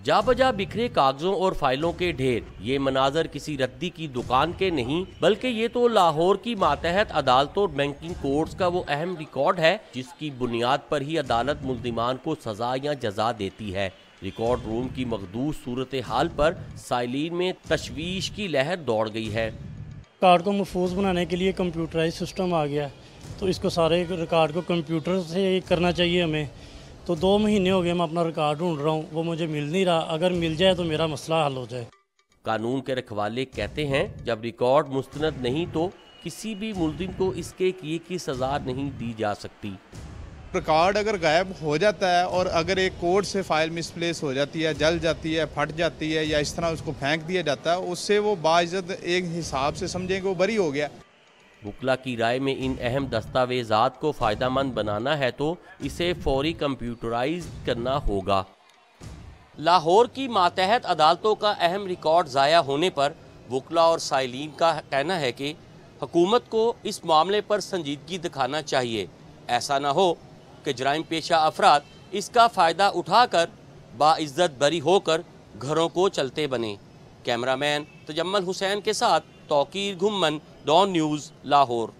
जा बजा बिखरे कागजों और फाइलों के ढेर। ये मनाजर किसी रद्दी की दुकान के नहीं, बल्कि ये तो लाहौर की मातहत अदालतों और बैंकिंग कोर्ट्स का वो अहम रिकॉर्ड है जिसकी बुनियाद पर ही अदालत मुल्जिमान को सजा या जजा देती है। रिकॉर्ड रूम की मखदूस सूरत हाल पर साइलीन में तशवीश की लहर दौड़ गई है। रिकॉर्ड को महफूज बनाने के लिए कंप्यूटराइज सिस्टम आ गया, तो इसको सारे रिकॉर्ड को कंप्यूटर से करना चाहिए हमें। तो 2 महीने हो गए मैं अपना रिकॉर्ड ढूंढ रहा हूँ, वो मुझे मिल नहीं रहा। अगर मिल जाए तो मेरा मसला हल हो जाए। कानून के रखवाले कहते हैं जब रिकॉर्ड मुस्तनद नहीं तो किसी भी मुल्जिम को इसके किए की सजा नहीं दी जा सकती। रिकॉर्ड अगर गायब हो जाता है और अगर एक कोर्ट से फाइल मिसप्लेस हो जाती है, जल जाती है, फट जाती है या इस तरह उसको फेंक दिया जाता है, उससे वो बाइज्जत एक हिसाब से समझेंगे वो बरी हो गया। वकला की राय में इन अहम दस्तावेजात को फ़ायदेमंद बनाना है तो इसे फौरी कंप्यूटराइज करना होगा। लाहौर की मातहत अदालतों का अहम रिकॉर्ड ज़ाया होने पर वकला और साइलीन का कहना है कि हुकूमत को इस मामले पर संजीदगी दिखाना चाहिए। ऐसा ना हो कि जराइम पेशा अफराद इसका फ़ायदा उठाकर बाइज्जत बरी होकर घरों को चलते बने। कैमरामैन तजम्मल हुसैन के साथ तौकीर घुम्मन, डॉन न्यूज़, लाहौर।